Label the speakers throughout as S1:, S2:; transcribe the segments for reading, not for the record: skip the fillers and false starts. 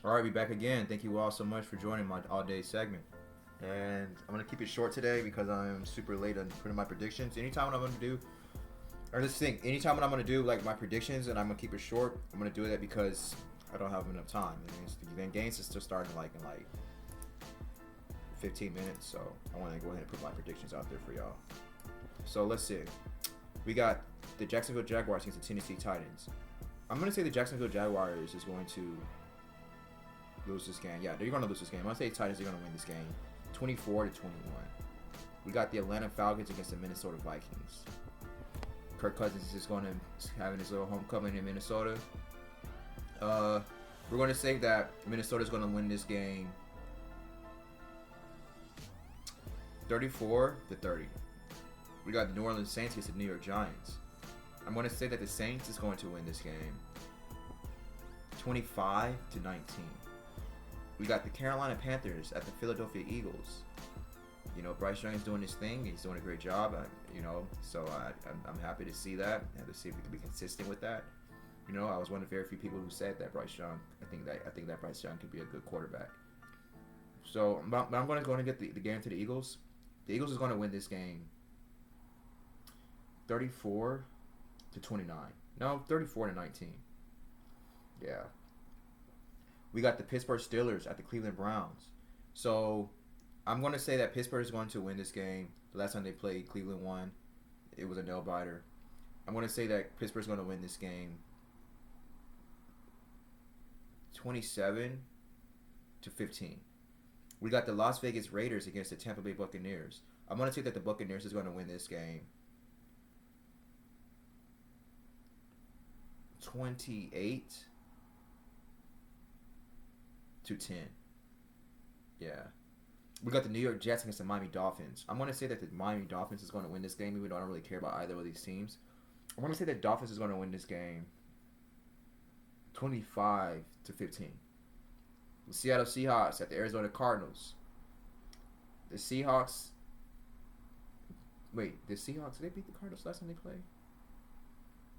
S1: All right, we back again. Thank you all so much for joining my all-day segment. And I'm gonna keep it short today because I'm super late on putting my predictions. Anytime what I'm gonna do, or this thing, anytime when I'm gonna do like my predictions and I'm gonna keep it short, I'm gonna do that because I don't have enough time. And games is still starting in 15 minutes, so I want to go ahead and put my predictions out there for y'all. So let's see. We got the Jacksonville Jaguars against the Tennessee Titans. I'm gonna say the Jacksonville Jaguars is going to lose this game. Yeah, they're going to lose this game. I'm going to say Titans are going to win this game 24-21. We got the Atlanta Falcons against the Minnesota Vikings. Kirk Cousins is going to having his little homecoming in Minnesota. We're going to say that Minnesota is going to win this game 34-30. We got the New Orleans Saints against the New York Giants. I'm going to say that the Saints is going to win this game 25-19. We got the Carolina Panthers at the Philadelphia Eagles. You know, Bryce Young is doing his thing. He's doing a great job. So I'm happy to see that and to see if we can be consistent with that. You know, I was one of the very few people who said that Bryce Young. I think that Bryce Young could be a good quarterback. So, but I'm going to go and get the game to the Eagles. The Eagles is going to win this game 34-29. No, 34-19. Yeah. We got the Pittsburgh Steelers at the Cleveland Browns. So I'm going to say that Pittsburgh is going to win this game. The last time they played, Cleveland won. It was a nail-biter. I'm going to say that Pittsburgh is going to win this game 27-15. We got the Las Vegas Raiders against the Tampa Bay Buccaneers. I'm going to say that the Buccaneers is going to win this game 28-10. Yeah. We got the New York Jets against the Miami Dolphins. I'm going to say that the Miami Dolphins is going to win this game, even though I don't really care about either of these teams. I'm going to say that Dolphins is going to win this game 25-15. The Seattle Seahawks at the Arizona Cardinals. The Seahawks... Wait, did they beat the Cardinals last time they played?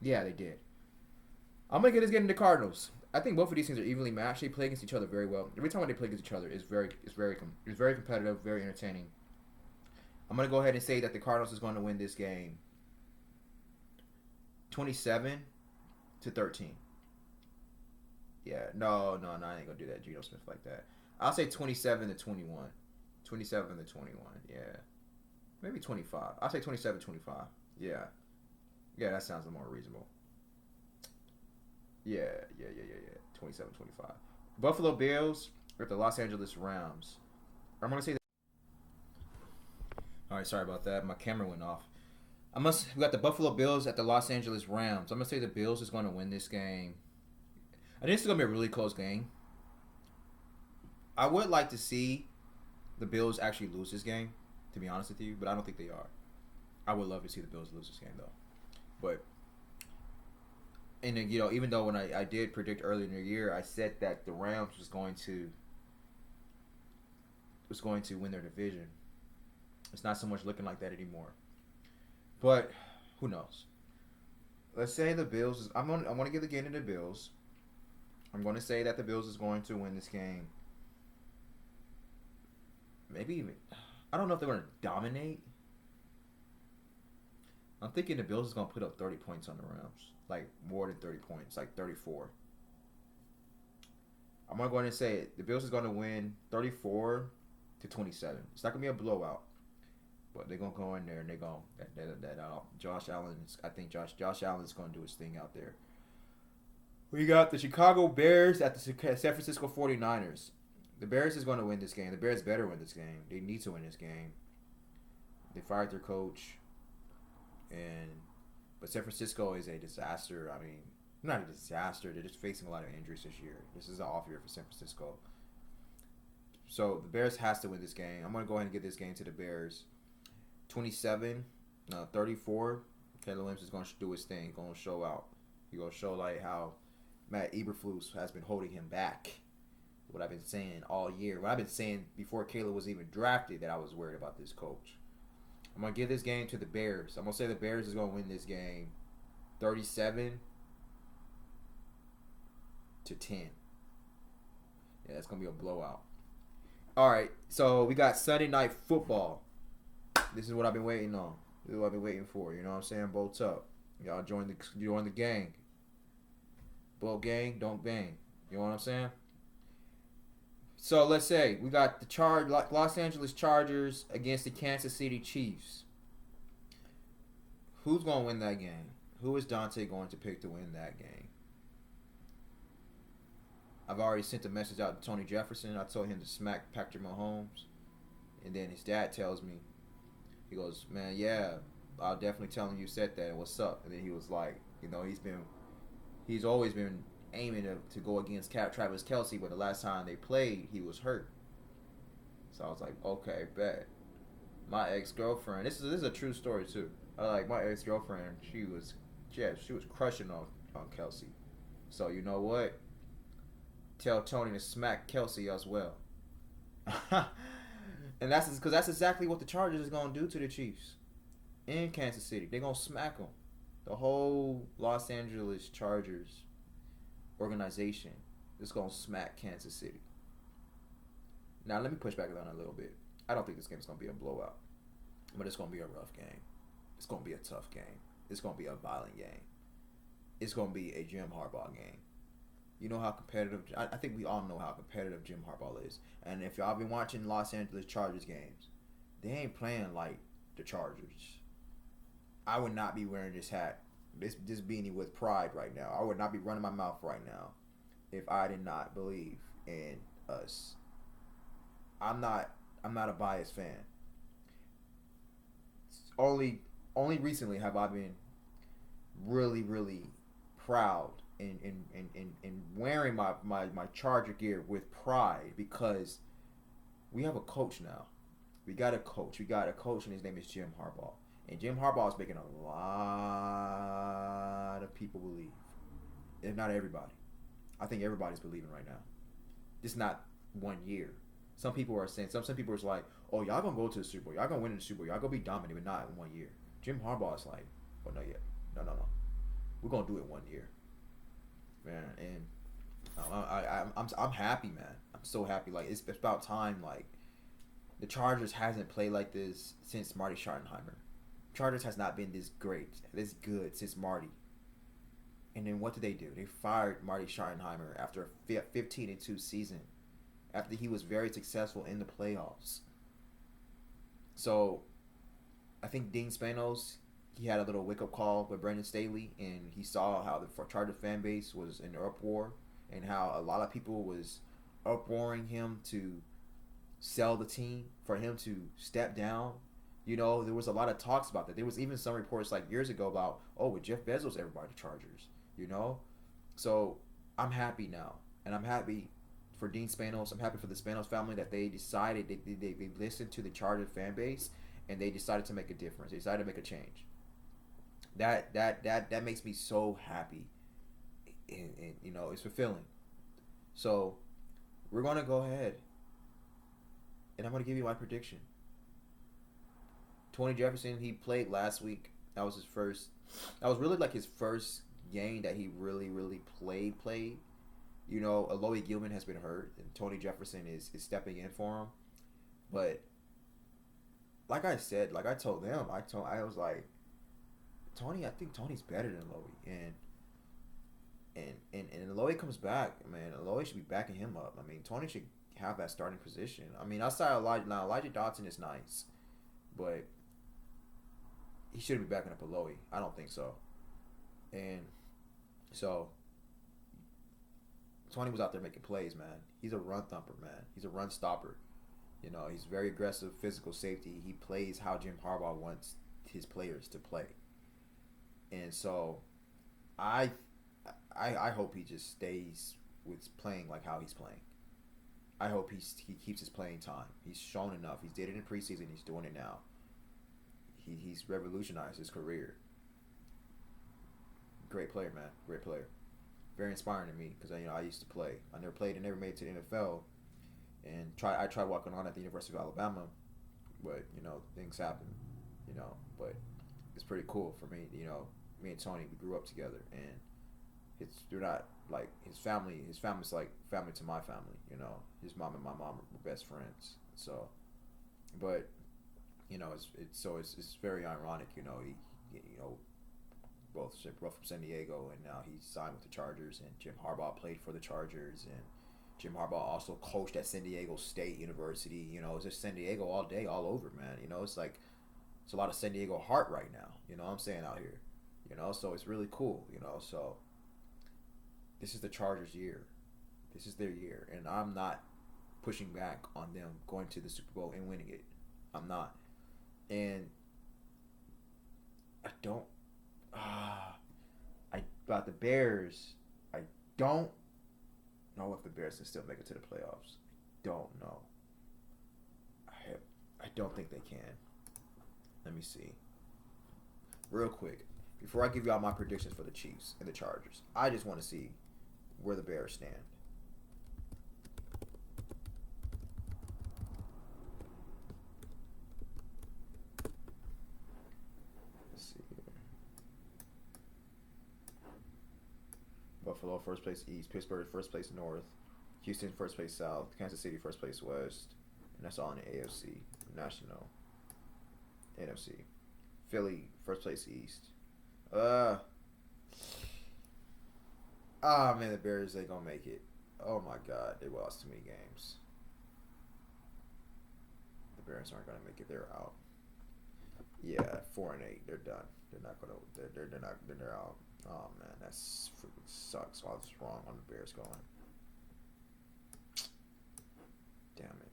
S1: Yeah, they did. I'm going to get this game to the Cardinals. I think both of these teams are evenly matched. They play against each other very well. Every time when they play against each other, it's very competitive, very entertaining. I'm going to go ahead and say that the Cardinals is going to win this game 27-13. Yeah, no, I ain't going to do that, Geno Smith, like that. I'll say 27-21. 27-21, yeah. Maybe 25. I'll say 27-25. Yeah. Yeah, that sounds a little more reasonable. Yeah. 27-25. Buffalo Bills with the Los Angeles Rams. I'm going to say that. All right, sorry about that. My camera went off. We got the Buffalo Bills at the Los Angeles Rams. I'm going to say the Bills is going to win this game. I think it's going to be a really close game. I would like to see the Bills actually lose this game, to be honest with you, but I don't think they are. I would love to see the Bills lose this game, though. But... And then, even though when I did predict earlier in the year, I said that the Rams was going to win their division. It's not so much looking like that anymore. But who knows? Let's say the Bills. I want to give the game to the Bills. I'm going to say that the Bills is going to win this game. Maybe even, I don't know if they're going to dominate. I'm thinking the Bills is going to put up 30 points on the Rams. Like, more than 30 points. Like, 34. I'm going to go ahead and say it. The Bills is going to win 34-27. It's not going to be a blowout. But they're going to go in there and they're going to... Josh Allen... I think Josh Allen is going to do his thing out there. We got the Chicago Bears at the San Francisco 49ers. The Bears is going to win this game. The Bears better win this game. They need to win this game. They fired their coach. But San Francisco is a disaster. I mean, not a disaster. They're just facing a lot of injuries this year. This is an off year for San Francisco. So the Bears has to win this game. I'm going to go ahead and give this game to the Bears. 34. Caleb Williams is going to do his thing. Going to show out. He's going to show like how Matt Eberflus has been holding him back. What I've been saying all year. What I've been saying before Caleb was even drafted that I was worried about this coach. I'm going to give this game to the Bears. I'm going to say the Bears is going to win this game 37-10. Yeah, it's gonna be a blowout. All right, so we got Sunday night football. This is what I've been waiting on. This is what I've been waiting for. You know what I'm saying? Bolts up. Y'all join the gang. Bolt gang, don't bang. You know what I'm saying? So let's say we got the Los Angeles Chargers against the Kansas City Chiefs. Who's going to win that game? Who is Dante going to pick to win that game? I've already sent a message out to Tony Jefferson. I told him to smack Patrick Mahomes. And then his dad tells me, he goes, man, yeah, I'll definitely tell him you said that and what's up. And then he was like, you know, he's always been aiming to go against Travis Kelce, but the last time they played, he was hurt. So I was like, okay, bet. My ex-girlfriend, this is a true story too. My ex-girlfriend, she was crushing on Kelce. So you know what? Tell Tony to smack Kelce as well. And that's because that's exactly what the Chargers is gonna do to the Chiefs in Kansas City. They're gonna smack them. The whole Los Angeles Chargers organization is gonna smack Kansas City. Now let me push back on that a little bit. I don't think this game is gonna be a blowout, but it's gonna be a rough game. It's gonna be a tough game. It's gonna be a violent game. It's gonna be a Jim Harbaugh game. You know how competitive. I think we all know how competitive Jim Harbaugh is. And if y'all been watching Los Angeles Chargers games, they ain't playing like the Chargers. I would not be wearing this hat, this beanie with pride right now. I would not be running my mouth right now if I did not believe in us. I'm not a biased fan. Only recently have I been really, really proud in wearing my Charger gear with pride because we have a coach now. We got a coach, and his name is Jim Harbaugh. And Jim Harbaugh is making a lot of people believe. If not everybody. I think everybody's believing right now. Just not 1 year. Some people are saying, some people are like, oh, y'all gonna go to the Super Bowl. Y'all gonna win in the Super Bowl. Y'all gonna be dominant, but not in 1 year. Jim Harbaugh is like, oh, no, yeah. No. We're gonna do it 1 year. Man, and I'm happy, man. I'm so happy. Like, it's about time. Like, the Chargers hasn't played like this since Marty Schottenheimer. Chargers has not been this great, this good since Marty. And then what did they do? They fired Marty Schottenheimer after a 15-2 season, after he was very successful in the playoffs. So, I think Dean Spanos, he had a little wake-up call with Brandon Staley, and he saw how the Charger fan base was in uproar, and how a lot of people was uproaring him to sell the team, for him to step down. You know, there was a lot of talks about that. There was even some reports like years ago about, oh, with Jeff Bezos, everybody the Chargers, you know? So I'm happy now. And I'm happy for Dean Spanos. I'm happy for the Spanos family that they decided, they listened to the Chargers fan base, and they decided to make a difference. They decided to make a change. That makes me so happy. And you know, it's fulfilling. So we're going to go ahead, and I'm going to give you my prediction. Tony Jefferson, he played last week. That was his first. That was really like his first game that he really played. You know, Aloy Gilman has been hurt, and Tony Jefferson is stepping in for him. But like I said, like I told them, I was like, Tony, I think Tony's better than Aloy, and Aloy comes back, man. Aloy should be backing him up. I mean, Tony should have that starting position. I mean, outside Elijah, now Elijah Dotson is nice, but he shouldn't be backing up Aloy. I don't think so. And so Tony was out there making plays, man. He's a run thumper, man. He's a run stopper. You know, he's very aggressive, physical safety. He plays how Jim Harbaugh wants his players to play. And so I hope he just stays with playing like how he's playing. I hope he keeps his playing time. He's shown enough. He did it in preseason. He's doing it now. He's revolutionized his career. Great player, man. Great player. Very inspiring to me because I used to play. I never played and never made it to the NFL. And I tried walking on at the University of Alabama, but things happen. But it's pretty cool for me. Me and Tony, we grew up together, and they're not like his family. His family's like family to my family. You know, his mom and my mom are best friends. So, but you know, it's very ironic. You know, you know both from San Diego, and now he's signed with the Chargers. And Jim Harbaugh played for the Chargers, and Jim Harbaugh also coached at San Diego State University. You know, it's just San Diego all day, all over, man. You know, it's like it's a lot of San Diego heart right now. You know what I'm saying out here. You know, so it's really cool. You know, so this is the Chargers' year. This is their year, and I'm not pushing back on them going to the Super Bowl and winning it. I'm not, and I don't. I about the Bears. I don't know if the Bears can still make it to the playoffs. Don't know. I don't think they can. Let me see. Real quick, before I give you all my predictions for the Chiefs and the Chargers, I just want to see where the Bears stand. Let's see here. Buffalo first place East, Pittsburgh first place North, Houston first place South, Kansas City first place West, and that's all in the AFC, National, NFC. Philly first place East. Man, the Bears ain't gonna make it. Oh my God, they lost too many games. The Bears aren't gonna make it. They're out. Yeah, 4-8. They're done. They're not gonna. They're not. They're out. Oh man, that's freaking sucks. I was wrong on the Bears going. Damn it.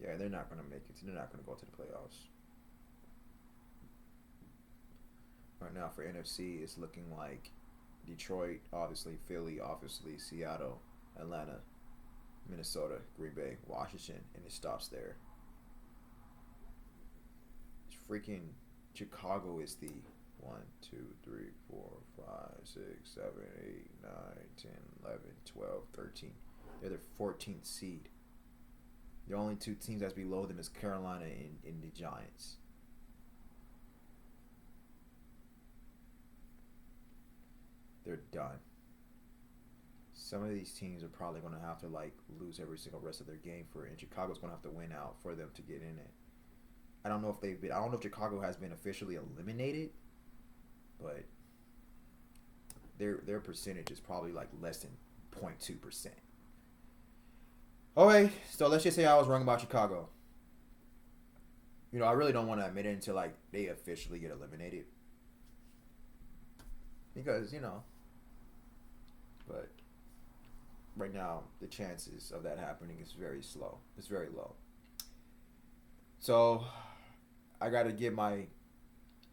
S1: Yeah, they're not gonna make it. They're not gonna go to the playoffs. Right now for NFC, it's looking like Detroit, obviously Philly, obviously Seattle, Atlanta, Minnesota, Green Bay, Washington, and it stops there. It's freaking Chicago is the 1, 2, 3, 4, 5, 6, 7, 8, 9, 10, 11, 12, 13. They're the 14th seed. The only two teams that's below them is Carolina and the Giants. They're done. Some of these teams are probably going to have to like lose every single rest of their game for it, and Chicago's going to have to win out for them to get in it. I don't know if they've been. I don't know if Chicago has been officially eliminated, but their percentage is probably like less than 0.2%. Okay, so let's just say I was wrong about Chicago. You know, I really don't want to admit it until like they officially get eliminated, because you know. But right now, the chances of that happening is very slow. It's very low. So I got to give my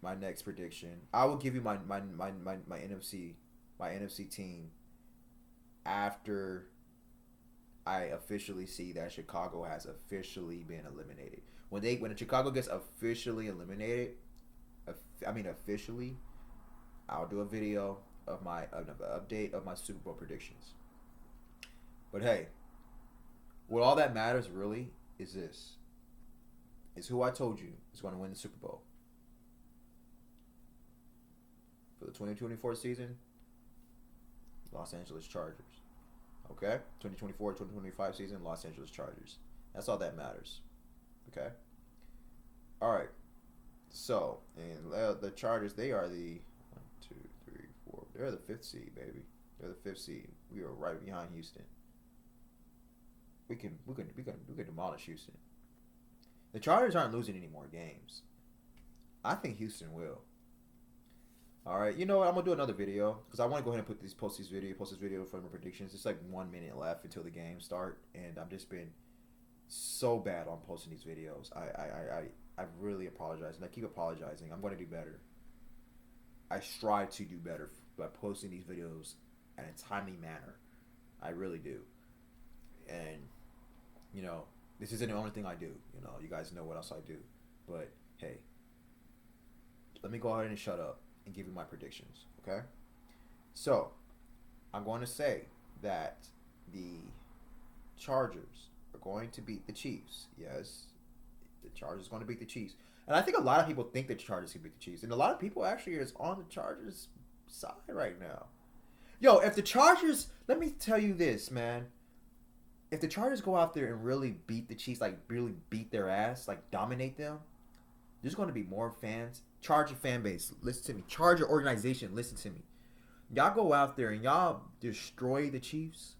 S1: next prediction. I will give you my NFC team after I officially see that Chicago has officially been eliminated. When Chicago gets officially eliminated, officially, I'll do a video of my update of my Super Bowl predictions. But hey, what all that matters really is this: is who I told you is going to win the Super Bowl for the 2024 season. Los Angeles Chargers. Okay? 2024-2025 season, Los Angeles Chargers. That's all that matters. Okay? All right. So, and the Chargers, they are the 1, 2, 3, 4. They're the 5th seed, baby. They're the 5th seed. We are right behind Houston. We can demolish Houston. The Chargers aren't losing any more games. I think Houston will. All right, you know what? I'm gonna do another video because I want to go ahead and post this video for my predictions. It's like 1 minute left until the game start, and I've just been so bad on posting these videos. I really apologize, and I keep apologizing. I'm going to do better. I strive to do better by posting these videos in a timely manner. I really do, and you know, this isn't the only thing I do. You know, you guys know what else I do, but hey, let me go ahead and shut up and give you my predictions, okay? So, I'm going to say that the Chargers are going to beat the Chiefs. Yes, The Chargers going to beat the Chiefs. And I think a lot of people think the Chargers can beat the Chiefs. And a lot of people actually is on the Chargers side right now. Yo, if the Chargers, let me tell you this, man. If the Chargers go out there and really beat the Chiefs, like really beat their ass, like dominate them, there's going to be more fans. Charger fan base, listen to me. Charger organization, listen to me. Y'all go out there and y'all destroy the Chiefs,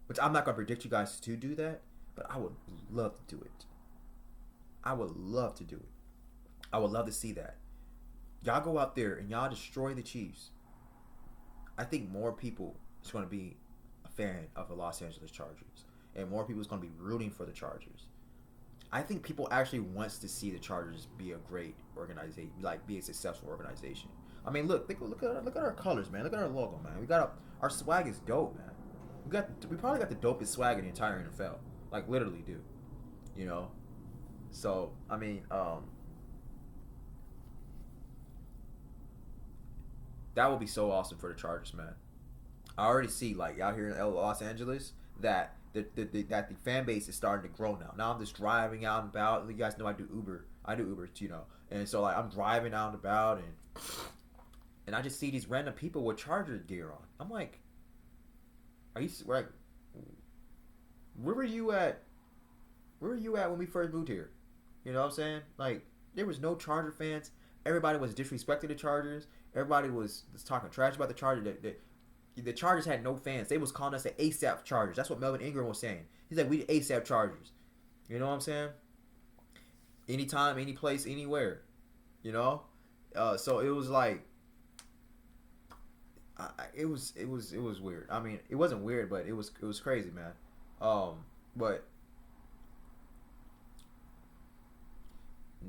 S1: which I'm not going to predict you guys to do that, but I would love to do it. I would love to do it. I would love to see that. Y'all go out there and y'all destroy the Chiefs. I think more people is going to be a fan of the Los Angeles Chargers, and more people is going to be rooting for the Chargers. I think people actually wants to see the Chargers be a great organization, like be a successful organization. I mean, look at our colors, man. Look at our logo, man. We got our swag is dope, man. We probably got the dopest swag in the entire NFL, like literally do, you know. So I mean, that would be so awesome for the Chargers, man. I already see like out here in Los Angeles that that the fan base is starting to grow now. Now I'm just driving out and about. You guys know I do Uber, you know, and so like I'm driving out and about and I just see these random people with Charger gear on. I'm like, are you like, where were you at? Where were you at when we first moved here? You know what I'm saying? Like there was no Charger fans. Everybody was disrespecting the Chargers. Everybody was talking trash about the Chargers. The Chargers had no fans. They was calling us the ASAP Chargers. That's what Melvin Ingram was saying. He's like, we the ASAP Chargers. You know what I'm saying? Anytime, any place, anywhere. You know? So it was like, it was weird. I mean, it wasn't weird, but it was crazy, man. But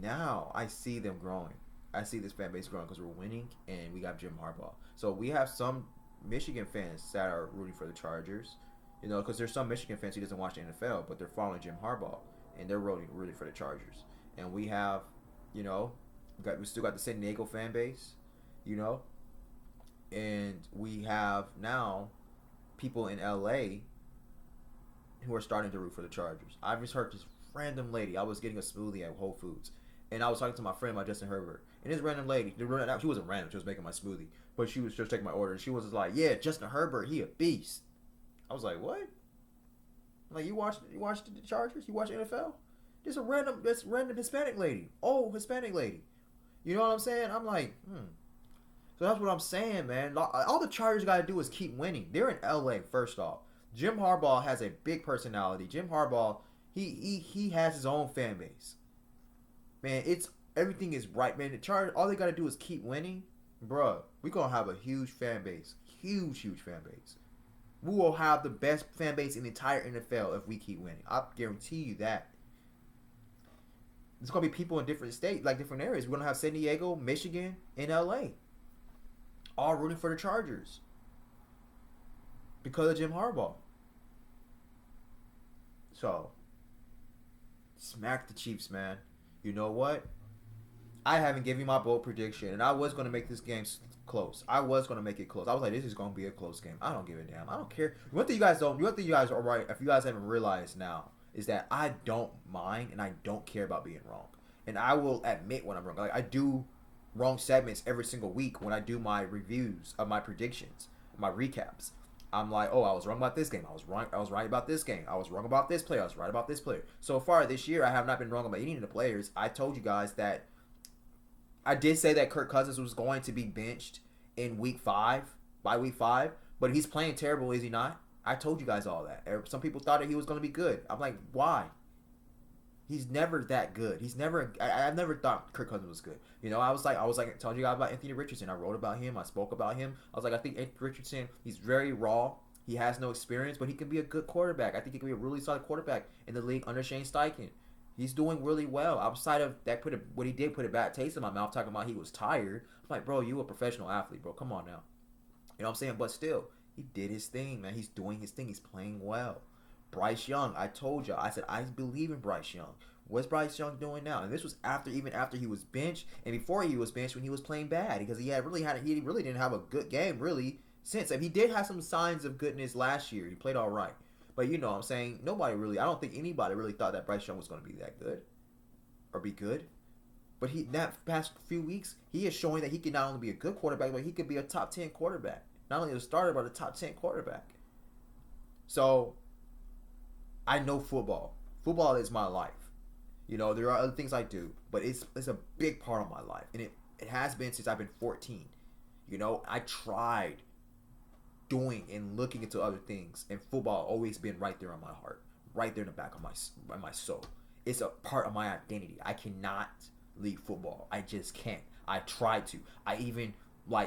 S1: now I see them growing. I see this fan base growing because we're winning and we got Jim Harbaugh. So we have some Michigan fans that are rooting for the Chargers, you know, because there's some Michigan fans who doesn't watch the NFL, but they're following Jim Harbaugh and they're rooting for the Chargers. And we have, you know, we still got the San Diego fan base, you know, and we have now people in LA who are starting to root for the Chargers. I just heard this random lady. I was getting a smoothie at Whole Foods, and I was talking to my friend about Justin Herbert, and this random lady, she wasn't random, she was making my smoothie, but she was just taking my order, and she was just like, yeah, Justin Herbert, he a beast. I was like, what? Like, you watch the Chargers? You watch NFL? This random Hispanic lady. Oh, Hispanic lady. You know what I'm saying? I'm like, So that's what I'm saying, man. All the Chargers got to do is keep winning. They're in LA, first off. Jim Harbaugh has a big personality. Jim Harbaugh, he has his own fan base. Man, everything is right, man. The Chargers, all they got to do is keep winning. Bruh, we're going to have a huge fan base. Huge fan base. We will have the best fan base in the entire NFL if we keep winning. I guarantee you that. There's going to be people in different states, like different areas. We're going to have San Diego, Michigan, and LA. All rooting for the Chargers. Because of Jim Harbaugh. So, smack the Chiefs, man. You know what? I haven't given you my bold prediction, and I was going to make this game close. I was going to make it close. I was like, this is going to be a close game. I don't give a damn. I don't care. One thing you guys are right, if you guys haven't realized now, is that I don't mind and I don't care about being wrong. And I will admit when I'm wrong. Like, I do wrong segments every single week when I do my reviews of my predictions, my recaps. I'm like, oh, I was wrong about this game. I was right about this game. I was wrong about this player. I was right about this player. So far this year, I have not been wrong about any of the players. I told you guys that I did say that Kirk Cousins was going to be benched in week 5, by week 5, but he's playing terrible, is he not? I told you guys all that. Some people thought that he was going to be good. I'm like, why? He's never that good. I've never thought Kirk Cousins was good. You know, I was like telling you guys about Anthony Richardson. I wrote about him. I spoke about him. I was like, I think Anthony Richardson, he's very raw. He has no experience, but he can be a good quarterback. I think he can be a really solid quarterback in the league under Shane Steichen. He's doing really well. Outside of that, what he did put a bad taste in my mouth talking about he was tired. I'm like, bro, you a professional athlete, bro. Come on now. You know what I'm saying? But still, he did his thing, man. He's doing his thing. He's playing well. Bryce Young, I told you. I said, I believe in Bryce Young. What's Bryce Young doing now? And this was after he was benched and before he was benched when he was playing bad because he really didn't have a good game really since. He did have some signs of goodness last year. He played all right. But you know what I'm saying? I don't think anybody really thought that Bryce Young was going to be that good. or be good. But that past few weeks, he is showing that he can not only be a good quarterback, but he could be a top 10 quarterback. Not only a starter, but a top 10 quarterback. So I know football. Football is my life. You know, there are other things I do, but it's a big part of my life, and it has been since I've been 14. You know, I tried doing and looking into other things, and football always been right there on my heart, right there in the back of my soul. It's a part of my identity. I cannot leave football. I just can't. I tried to. I even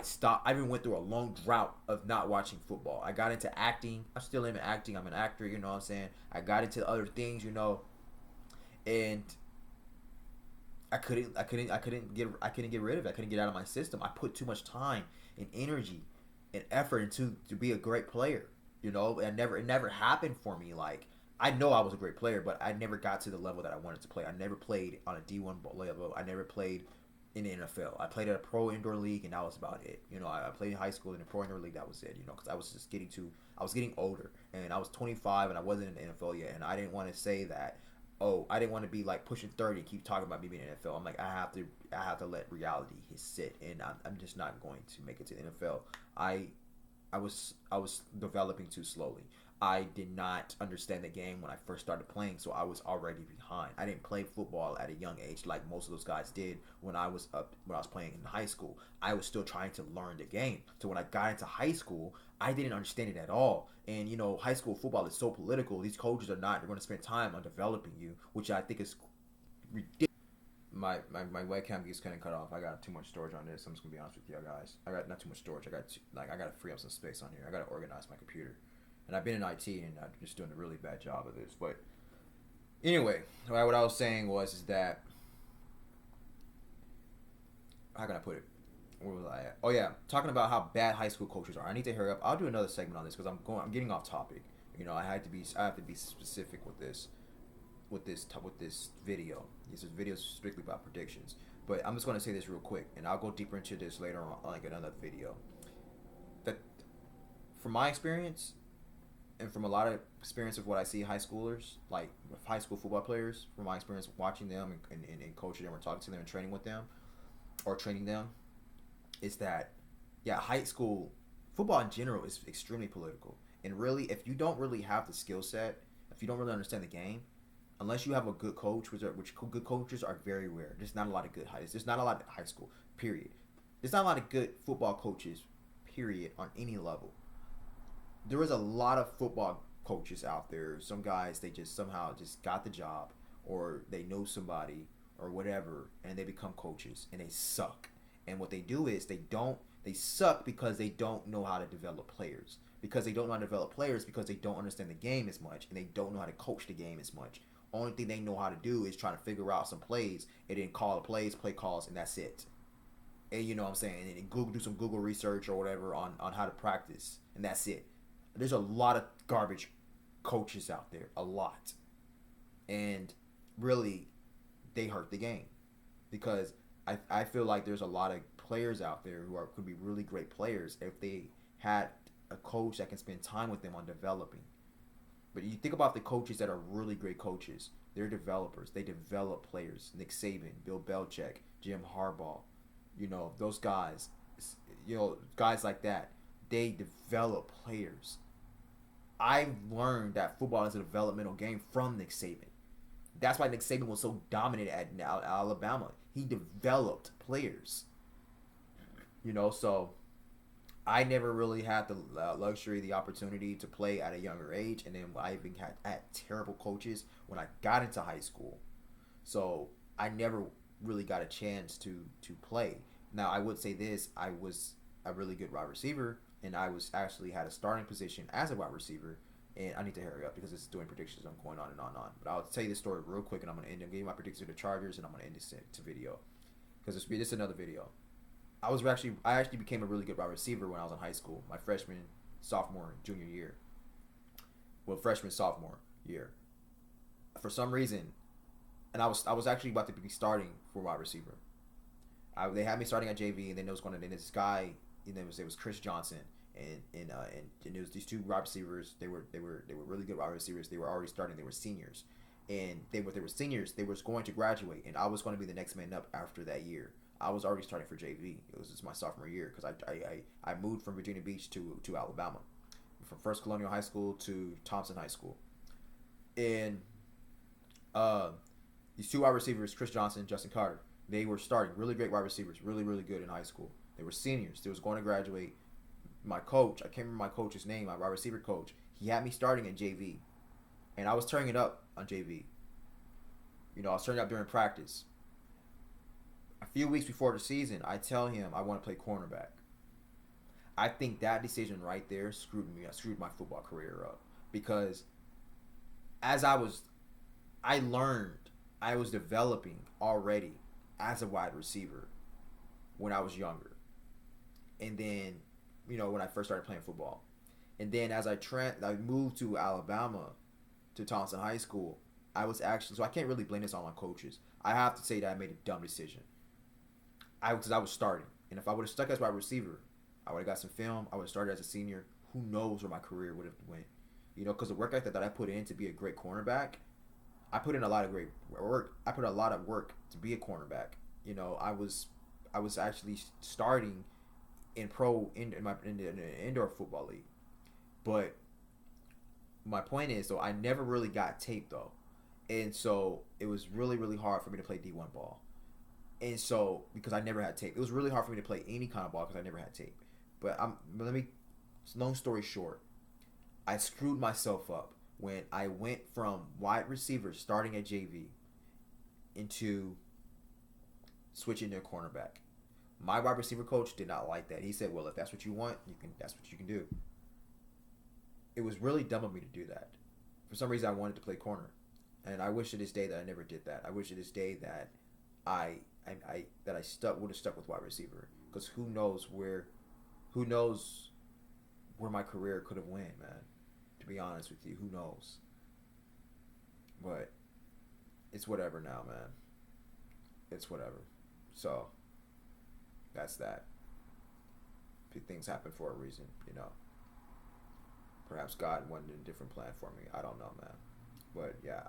S1: stop. I even went through a long drought of not watching football. I got into acting. I'm still in acting. I'm an actor. You know what I'm saying? I got into other things. You know, and I couldn't get rid of it. I couldn't get out of my system. I put too much time and energy and effort into to be a great player. You know, and it never happened for me. Like, I know I was a great player, but I never got to the level that I wanted to play. I never played on a D1 level. I never played in the NFL. I played at a pro indoor league, and that was about it. You know, I played in high school in a pro indoor league. That was it. You know, because I was getting older, and I was 25, and I wasn't in the NFL yet, and I didn't want to say that. Oh, I didn't want to be like pushing 30 and keep talking about me being in the NFL. I'm like, I have to let reality sit, and I'm just not going to make it to the NFL. I was developing too slowly. I did not understand the game when I first started playing, so I was already behind. I didn't play football at a young age like most of those guys did when I was playing in high school. I was still trying to learn the game. So when I got into high school, I didn't understand it at all. And you know, high school football is so political. These coaches are not. They're going to spend time on developing you, which I think is ridiculous. My webcam gets kind of cut off. I got too much storage on this. I'm just gonna be honest with you guys. I got not too much storage. I got to free up some space on here. I got to organize my computer. And I've been in IT, and I'm just doing a really bad job of this. But anyway, what I was saying is that, how can I put it? Where was I at? Oh yeah, talking about how bad high school coaches are. I need to hurry up. I'll do another segment on this because I'm getting off topic. You know, I have to be specific with this video. This video is strictly about predictions. But I'm just going to say this real quick, and I'll go deeper into this later on, like another video. That, from my experience, and from a lot of experience of what I see high schoolers, like high school football players, from my experience watching them and coaching them or talking to them and training with them or training them, is that, yeah, high school football in general is extremely political. And really, if you don't really have the skill set, if you don't really understand the game, unless you have a good coach, which good coaches are very rare. There's not a lot of good There's not a lot of high school, period. There's not a lot of good football coaches, period, on any level. There is a lot of football coaches out there. Some guys, they just somehow just got the job, or they know somebody or whatever, and they become coaches, and they suck. And what they do is they suck because they don't know how to develop players. Because they don't know how to develop players because they don't understand the game as much, and they don't know how to coach the game as much. Only thing they know how to do is try to figure out some plays and then call the plays, play calls, and that's it. And you know what I'm saying? And do some Google research or whatever on how to practice, and that's it. There's a lot of garbage coaches out there, a lot. And really, they hurt the game. Because I feel like there's a lot of players out there who could be really great players if they had a coach that can spend time with them on developing. But you think about the coaches that are really great coaches. They're developers. They develop players. Nick Saban, Bill Belichick, Jim Harbaugh. You know, those guys. You know, guys like that. They develop players. I learned that football is a developmental game from Nick Saban. That's why Nick Saban was so dominant at Alabama. He developed players. You know, so I never really had the luxury, the opportunity to play at a younger age, and then I even had terrible coaches when I got into high school. So I never really got a chance to play. Now I would say this: I was a really good wide receiver, and I was actually had a starting position as a wide receiver. And I need to hurry up because it's doing predictions. I'm going on and on and on. But I'll tell you this story real quick, and I'm gonna give you my predictions for the Chargers, and I'm gonna end this to video because this is another video. I actually became a really good wide receiver when I was in high school, my freshman, sophomore, junior year. Well, freshman, sophomore year. For some reason, and I was actually about to be starting for wide receiver. They had me starting at JV, and then this guy, and it was Chris Johnson, and it was these two wide receivers. They were really good wide receivers. They were already starting. They were seniors, and they were seniors. They were going to graduate, and I was going to be the next man up after that year. I was already starting for JV. It was just my sophomore year because I moved from Virginia Beach to Alabama, from First Colonial High School to Thompson High School, and these two wide receivers, Chris Johnson, Justin Carter, they were starting really great wide receivers, really really good in high school. They were seniors. They was going to graduate. My coach, I can't remember my coach's name, my wide receiver coach. He had me starting at JV, and I was turning it up on JV. You know, I was turning it up during practice. A few weeks before the season, I tell him I want to play cornerback. I think that decision right there screwed my football career up because as I learned, I was developing already as a wide receiver when I was younger, and then when I first started playing football, and then as I moved to Alabama, to Thompson High School, I was actually so I can't really blame this on my coaches. I have to say that I made a dumb decision. Because I was starting, and if I would have stuck as wide receiver, I would have got some film. I would have started as a senior. Who knows where my career would have went? Because the work ethic that I put in to be a great cornerback, I put in a lot of great work. I put a lot of work to be a cornerback. I was actually starting in the indoor football league, but my point is though I never really got tape though, and so it was really really hard for me to play D1 ball. And so, because I never had tape, it was really hard for me to play any kind of ball because I never had tape. But long story short, I screwed myself up when I went from wide receiver starting at JV into switching to a cornerback. My wide receiver coach did not like that. He said, "Well, if that's what you want, that's what you can do." It was really dumb of me to do that. For some reason, I wanted to play corner, and I wish to this day that I never did that. I wish to this day that I would have stuck with wide receiver, because who knows where my career could have went, man. To be honest with you, who knows? But it's whatever now, man. It's whatever. So that's that. Things happen for a reason, Perhaps God wanted a different plan for me. I don't know, man. But yeah,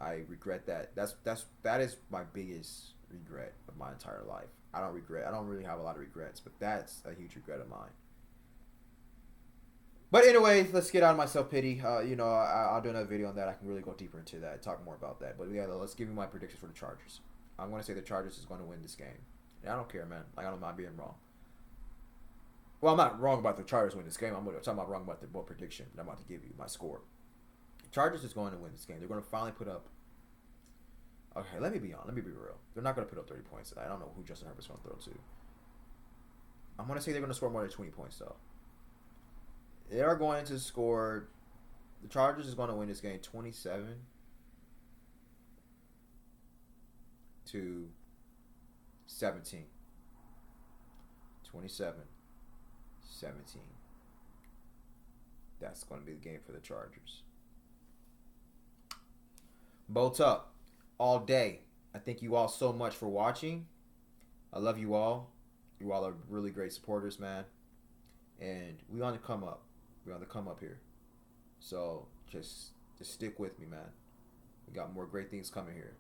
S1: I regret that. That is my biggest regret of my entire life. I don't really have a lot of regrets, but that's a huge regret of mine. But anyway, let's get out of my self-pity. I'll do another video on that. I can really go deeper into that, talk more about that. But yeah, let's give you my predictions for the Chargers. I'm going to say the Chargers is going to win this game. And I don't care, man. I don't mind being wrong. Well, I'm not wrong about the Chargers winning this game. I'm talking about wrong about the prediction that I'm about to give you, my score. The Chargers is going to win this game. They're going to finally put up... Okay, let me be real. They're not going to put up 30 points. I don't know who Justin Herbert's going to throw to. I'm going to say they're going to score more than 20 points, though. They are going to score... The Chargers is going to win this game 27 to 17. 27-17. That's going to be the game for the Chargers. Bolt up all day. I thank you all so much for watching. I love you all. You all are really great supporters, man. And we on the come up. We're on the come up here. So just stick with me, man. We got more great things coming here.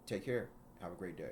S1: Take care. Have a great day.